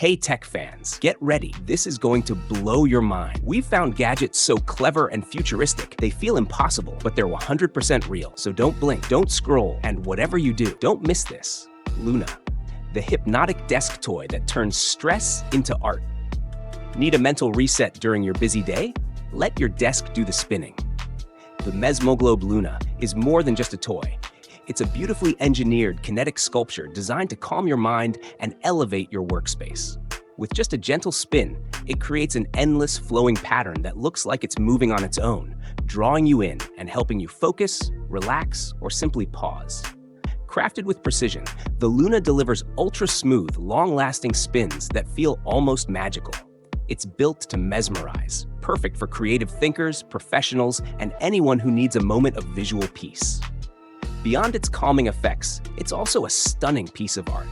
Hey tech fans, get ready. This is going to blow your mind. We've found gadgets so clever and futuristic, they feel impossible, but they're 100% real. So don't blink, don't scroll, and whatever you do, don't miss this. Luna, the hypnotic desk toy that turns stress into art. Need a mental reset during your busy day? Let your desk do the spinning. The Mesmo Globe Luna is more than just a toy. It's a beautifully engineered kinetic sculpture designed to calm your mind and elevate your workspace. With just a gentle spin, it creates an endless flowing pattern that looks like it's moving on its own, drawing you in and helping you focus, relax, or simply pause. Crafted with precision, the Luna delivers ultra-smooth, long-lasting spins that feel almost magical. It's built to mesmerize, perfect for creative thinkers, professionals, and anyone who needs a moment of visual peace. Beyond its calming effects, it's also a stunning piece of art.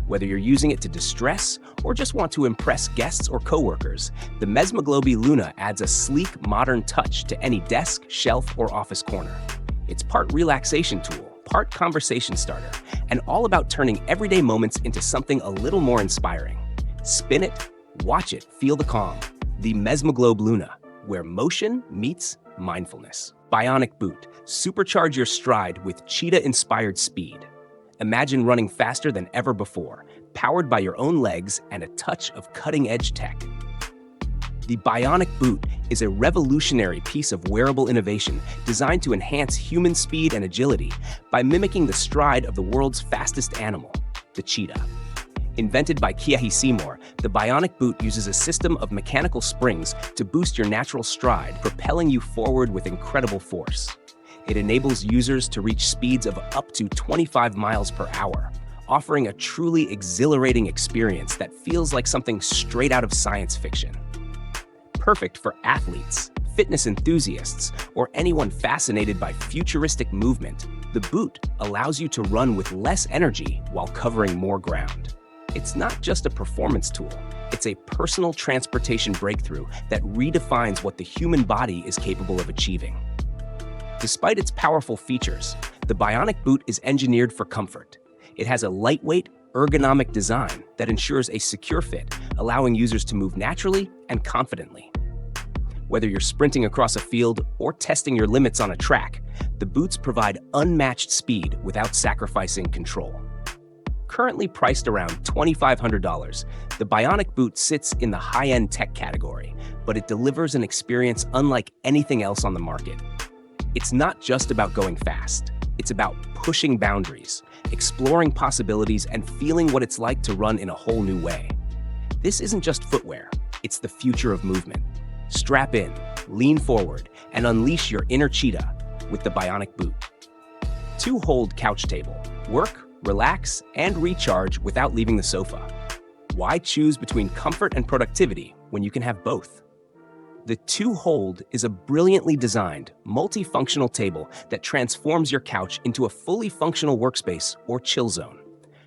Whether you're using it to distress or just want to impress guests or coworkers, the Mesmo Globe Luna adds a sleek, modern touch to any desk, shelf, or office corner. It's part relaxation tool, part conversation starter, and all about turning everyday moments into something a little more inspiring. Spin it, watch it, feel the calm. The Mesmo Globe Luna, where motion meets mindfulness. Bionic Boot. Supercharge your stride with cheetah-inspired speed. Imagine running faster than ever before, powered by your own legs and a touch of cutting-edge tech. The Bionic Boot is a revolutionary piece of wearable innovation designed to enhance human speed and agility by mimicking the stride of the world's fastest animal, the cheetah. Invented by Kiahi Seymour, the Bionic Boot uses a system of mechanical springs to boost your natural stride, propelling you forward with incredible force. It enables users to reach speeds of up to 25 miles per hour, offering a truly exhilarating experience that feels like something straight out of science fiction. Perfect for athletes, fitness enthusiasts, or anyone fascinated by futuristic movement, the boot allows you to run with less energy while covering more ground. It's not just a performance tool, it's a personal transportation breakthrough that redefines what the human body is capable of achieving. Despite its powerful features, the Bionic Boot is engineered for comfort. It has a lightweight, ergonomic design that ensures a secure fit, allowing users to move naturally and confidently. Whether you're sprinting across a field or testing your limits on a track, the boots provide unmatched speed without sacrificing control. Currently priced around $2,500, the Bionic Boot sits in the high-end tech category, but it delivers an experience unlike anything else on the market. It's not just about going fast. It's about pushing boundaries, exploring possibilities, and feeling what it's like to run in a whole new way. This isn't just footwear, it's the future of movement. Strap in, lean forward, and unleash your inner cheetah with the Bionic Boot. TwoHold couch table. Work, relax, and recharge without leaving the sofa. Why choose between comfort and productivity when you can have both? The TwoHold is a brilliantly designed, multifunctional table that transforms your couch into a fully functional workspace or chill zone.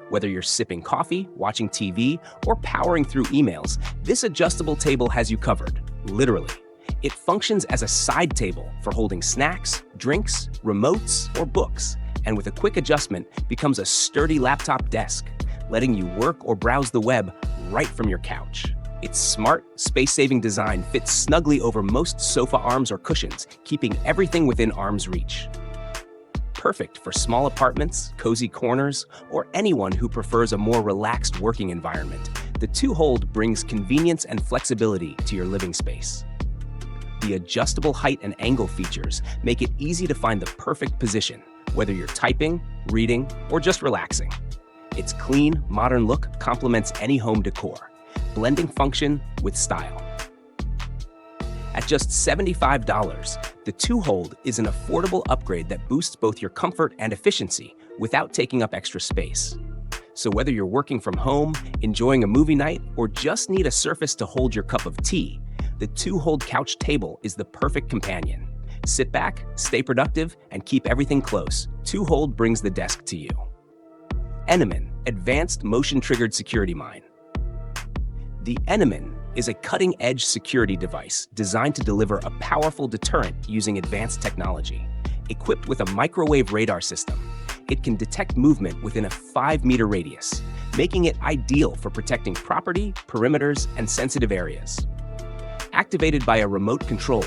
Whether you're sipping coffee, watching TV, or powering through emails, this adjustable table has you covered, literally. It functions as a side table for holding snacks, drinks, remotes, or books, and with a quick adjustment becomes a sturdy laptop desk, letting you work or browse the web right from your couch. Its smart, space-saving design fits snugly over most sofa arms or cushions, keeping everything within arm's reach. Perfect for small apartments, cozy corners, or anyone who prefers a more relaxed working environment, the TwoHold brings convenience and flexibility to your living space. The adjustable height and angle features make it easy to find the perfect position, whether you're typing, reading, or just relaxing. Its clean, modern look complements any home decor, blending function with style. At just $75, the TwoHold is an affordable upgrade that boosts both your comfort and efficiency without taking up extra space. So whether you're working from home, enjoying a movie night, or just need a surface to hold your cup of tea, the TwoHold couch table is the perfect companion. Sit back, stay productive, and keep everything close. TwoHold brings the desk to you. Enamman Advanced Motion-Triggered Security Mine. The Enamman is a cutting-edge security device designed to deliver a powerful deterrent using advanced technology. Equipped with a microwave radar system, It can detect movement within a 5-meter radius, making it ideal for protecting property, perimeters, and sensitive areas. Activated by a remote control,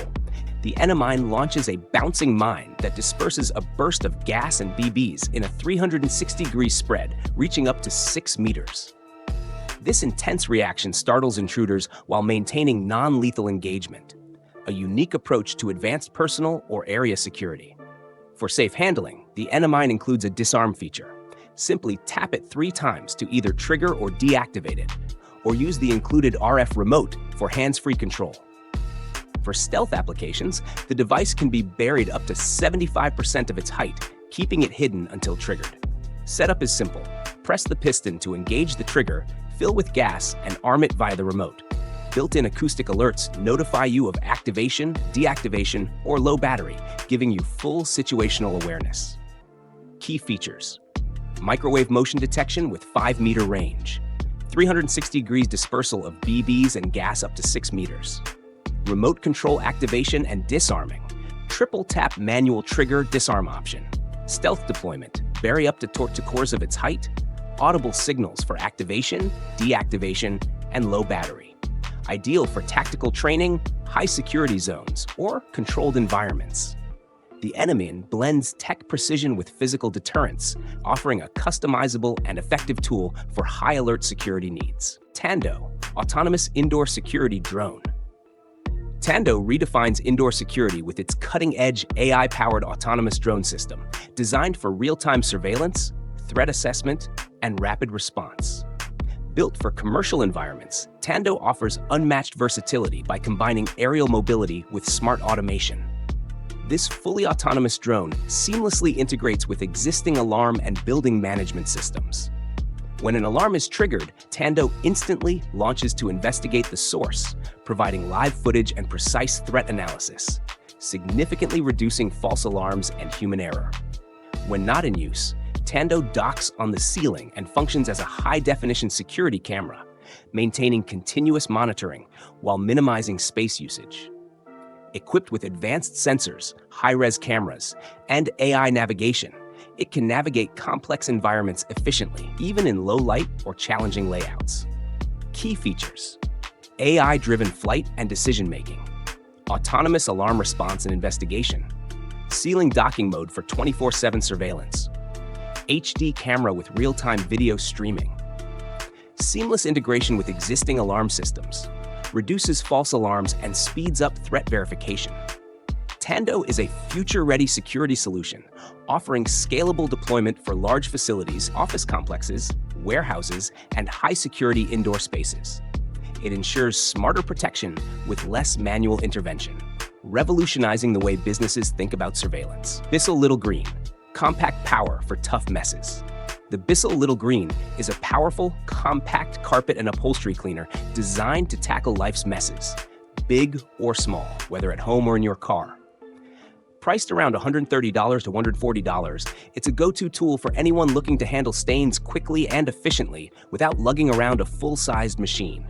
the Enamman launches a bouncing mine that disperses a burst of gas and BBs in a 360-degree spread, reaching up to 6 meters. This intense reaction startles intruders while maintaining non-lethal engagement, a unique approach to advanced personal or area security. For safe handling, the Enamman includes a disarm feature. Simply tap it 3 times to either trigger or deactivate it, or use the included RF remote for hands-free control. For stealth applications, the device can be buried up to 75% of its height, keeping it hidden until triggered. Setup is simple. Press the piston to engage the trigger, fill with gas, and arm it via the remote. Built-in acoustic alerts notify you of activation, deactivation, or low battery, giving you full situational awareness. Key features: microwave motion detection with 5-meter range, 360 degrees dispersal of BBs and gas up to 6 meters, remote control activation and disarming, triple tap manual trigger disarm option, stealth deployment, bury up to torque to cores of its height, audible signals for activation, deactivation, and low battery. Ideal for tactical training, high security zones, or controlled environments. The Enamman blends tech precision with physical deterrence, offering a customizable and effective tool for high alert security needs. Tando, autonomous indoor security drone. Tando redefines indoor security with its cutting-edge AI-powered autonomous drone system, designed for real-time surveillance, threat assessment, and rapid response. Built for commercial environments, Tando offers unmatched versatility by combining aerial mobility with smart automation. This fully autonomous drone seamlessly integrates with existing alarm and building management systems. When an alarm is triggered, Tando instantly launches to investigate the source, providing live footage and precise threat analysis, significantly reducing false alarms and human error. When not in use, Tando docks on the ceiling and functions as a high-definition security camera, maintaining continuous monitoring while minimizing space usage. Equipped with advanced sensors, high-res cameras, and AI navigation, it can navigate complex environments efficiently, even in low light or challenging layouts. Key features: AI-driven flight and decision-making, autonomous alarm response and investigation, ceiling docking mode for 24/7 surveillance, HD camera with real-time video streaming, seamless integration with existing alarm systems, reduces false alarms and speeds up threat verification. Tando is a future-ready security solution, offering scalable deployment for large facilities, office complexes, warehouses, and high-security indoor spaces. It ensures smarter protection with less manual intervention, revolutionizing the way businesses think about surveillance. Bissell Green, compact power for tough messes. The Bissell Green is a powerful, compact carpet and upholstery cleaner designed to tackle life's messes, big or small, whether at home or in your car. Priced around $130 to $140, it's a go-to tool for anyone looking to handle stains quickly and efficiently without lugging around a full-sized machine.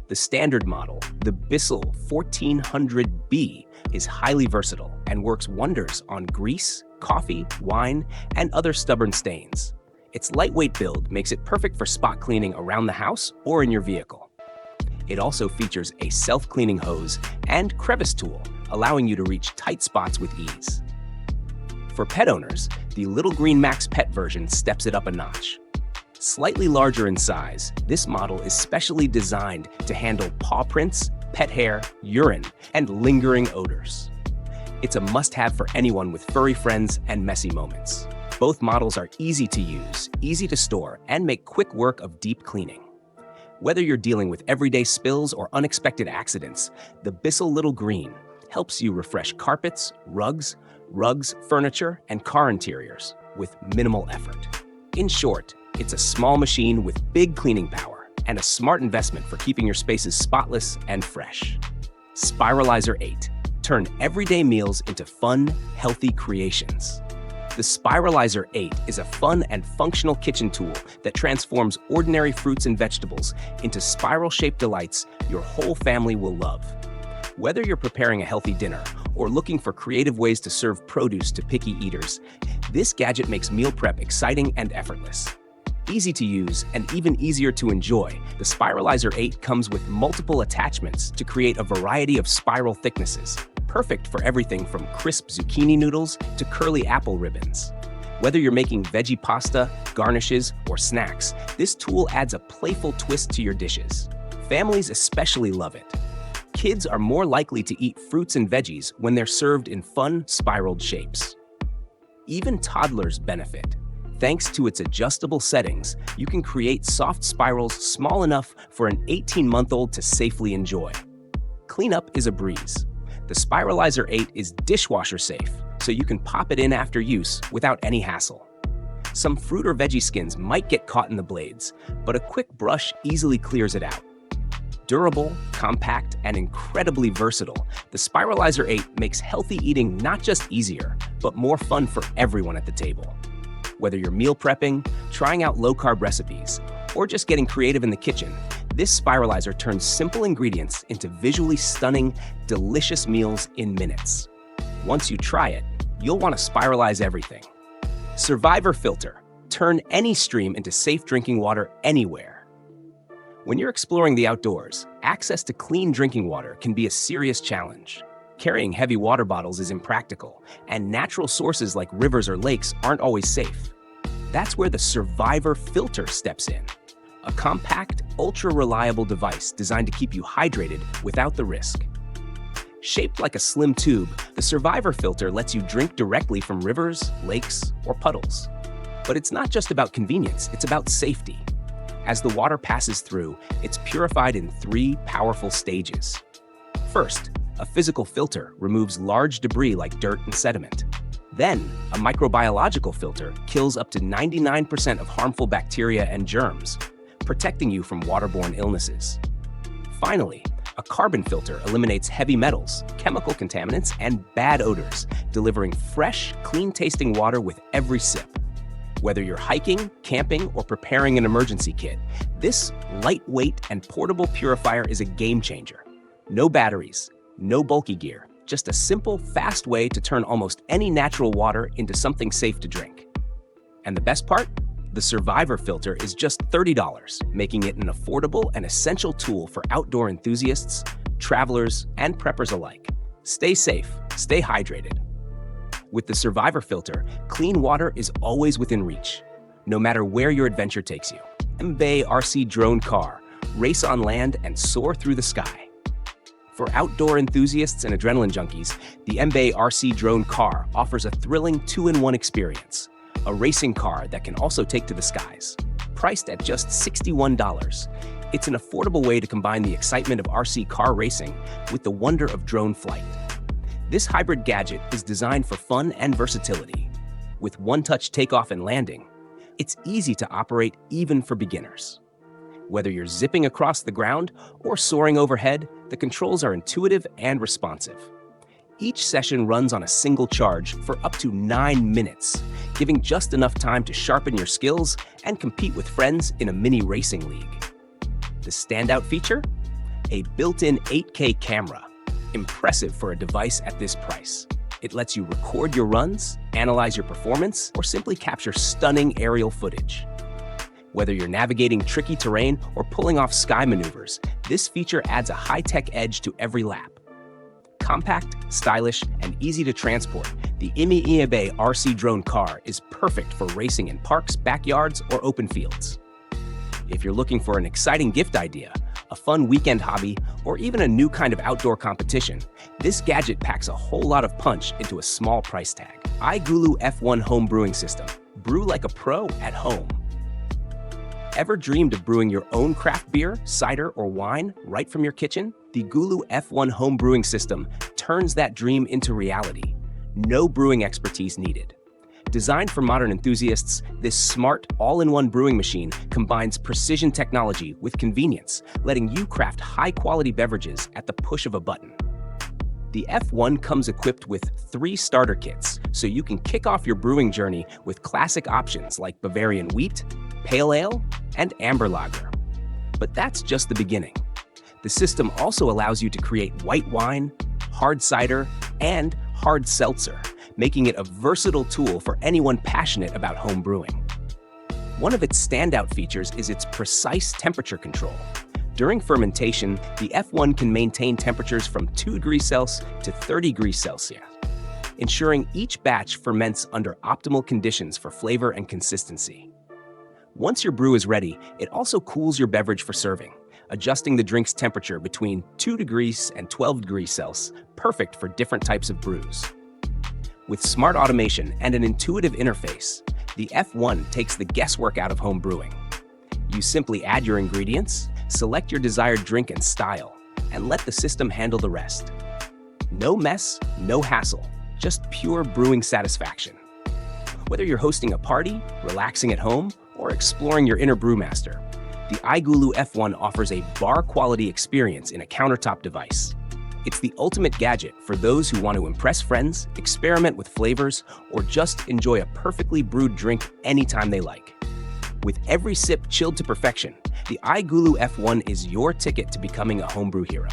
The standard model, the Bissell 1400B, is highly versatile and works wonders on grease, coffee, wine, and other stubborn stains. Its lightweight build makes it perfect for spot cleaning around the house or in your vehicle. It also features a self-cleaning hose and crevice tool, allowing you to reach tight spots with ease. For pet owners, the Little Green Max Pet version steps it up a notch. Slightly larger in size, this model is specially designed to handle paw prints, pet hair, urine, and lingering odors. It's a must-have for anyone with furry friends and messy moments. Both models are easy to use, easy to store, and make quick work of deep cleaning. Whether you're dealing with everyday spills or unexpected accidents, the Bissell Green helps you refresh carpets, rugs, furniture, and car interiors with minimal effort. In short, it's a small machine with big cleaning power and a smart investment for keeping your spaces spotless and fresh. Spiralizer 8. Turn everyday meals into fun, healthy creations. The Spiralizer 8 is a fun and functional kitchen tool that transforms ordinary fruits and vegetables into spiral-shaped delights your whole family will love. Whether you're preparing a healthy dinner or looking for creative ways to serve produce to picky eaters, This gadget makes meal prep exciting and effortless. Easy to use and even easier to enjoy, the Spiralizer 8 comes with multiple attachments to create a variety of spiral thicknesses, perfect for everything from crisp zucchini noodles to curly apple ribbons. Whether you're making veggie pasta, garnishes, or snacks, this tool adds a playful twist to your dishes. Families especially love it. Kids are more likely to eat fruits and veggies when they're served in fun, spiraled shapes. Even toddlers benefit. Thanks to its adjustable settings, you can create soft spirals small enough for an 18-month-old to safely enjoy. Cleanup is a breeze. The Spiralizer 8 is dishwasher safe, so you can pop it in after use without any hassle. Some fruit or veggie skins might get caught in the blades, but a quick brush easily clears it out. Durable, compact, and incredibly versatile, the Spiralizer 8 makes healthy eating not just easier, but more fun for everyone at the table. Whether you're meal prepping, trying out low-carb recipes, or just getting creative in the kitchen, this Spiralizer turns simple ingredients into visually stunning, delicious meals in minutes. Once you try it, you'll want to spiralize everything. Survivor Filter. Turn any stream into safe drinking water anywhere. When you're exploring the outdoors, access to clean drinking water can be a serious challenge. Carrying heavy water bottles is impractical, and natural sources like rivers or lakes aren't always safe. That's where the Survivor Filter steps in. A compact, ultra-reliable device designed to keep you hydrated without the risk. Shaped like a slim tube, the Survivor Filter lets you drink directly from rivers, lakes, or puddles. But it's not just about convenience, it's about safety. As the water passes through, it's purified in 3 powerful stages. First, a physical filter removes large debris like dirt and sediment. Then, a microbiological filter kills up to 99% of harmful bacteria and germs, protecting you from waterborne illnesses. Finally, a carbon filter eliminates heavy metals, chemical contaminants, and bad odors, delivering fresh, clean-tasting water with every sip. Whether you're hiking, camping, or preparing an emergency kit, this lightweight and portable purifier is a game changer. No batteries, no bulky gear, just a simple, fast way to turn almost any natural water into something safe to drink. And the best part? The Survivor Filter is just $30, making it an affordable and essential tool for outdoor enthusiasts, travelers, and preppers alike. Stay safe, stay hydrated. With the Survivor Filter, clean water is always within reach, no matter where your adventure takes you. Emebay RC Drone Car. Race on land and soar through the sky. For outdoor enthusiasts and adrenaline junkies, the Emebay RC Drone Car offers a thrilling 2-in-1 experience. A racing car that can also take to the skies. Priced at just $61, it's an affordable way to combine the excitement of RC car racing with the wonder of drone flight. This hybrid gadget is designed for fun and versatility. With one-touch takeoff and landing, it's easy to operate even for beginners. Whether you're zipping across the ground or soaring overhead, the controls are intuitive and responsive. Each session runs on a single charge for up to 9 minutes, giving just enough time to sharpen your skills and compete with friends in a mini racing league. The standout feature? A built-in 8K camera. Impressive for a device at this price. It lets you record your runs, analyze your performance, or simply capture stunning aerial footage. Whether you're navigating tricky terrain or pulling off sky maneuvers, this feature adds a high-tech edge to every lap. Compact, stylish, and easy to transport, the Emebay RC Drone Car is perfect for racing in parks, backyards, or open fields. If you're looking for an exciting gift idea, a fun weekend hobby, or even a new kind of outdoor competition, this gadget packs a whole lot of punch into a small price tag. iGulu F1 Home Brewing System. Brew like a pro at home. Ever dreamed of brewing your own craft beer, cider, or wine right from your kitchen? The Gulu F1 Home Brewing System turns that dream into reality. No brewing expertise needed. Designed for modern enthusiasts, this smart, all-in-one brewing machine combines precision technology with convenience, letting you craft high-quality beverages at the push of a button. The F1 comes equipped with 3 starter kits, so you can kick off your brewing journey with classic options like Bavarian wheat, pale ale, and amber lager. But that's just the beginning. The system also allows you to create white wine, hard cider, and hard seltzer, making it a versatile tool for anyone passionate about home brewing. One of its standout features is its precise temperature control. During fermentation, the F1 can maintain temperatures from 2 degrees Celsius to 30 degrees Celsius, ensuring each batch ferments under optimal conditions for flavor and consistency. Once your brew is ready, it also cools your beverage for serving, adjusting the drink's temperature between 2 degrees and 12 degrees Celsius, perfect for different types of brews. With smart automation and an intuitive interface, the F1 takes the guesswork out of home brewing. You simply add your ingredients, select your desired drink and style, and let the system handle the rest. No mess, no hassle, just pure brewing satisfaction. Whether you're hosting a party, relaxing at home, or exploring your inner brewmaster, the iGulu F1 offers a bar-quality experience in a countertop device. It's the ultimate gadget for those who want to impress friends, experiment with flavors, or just enjoy a perfectly brewed drink anytime they like. With every sip chilled to perfection, the iGulu F1 is your ticket to becoming a homebrew hero.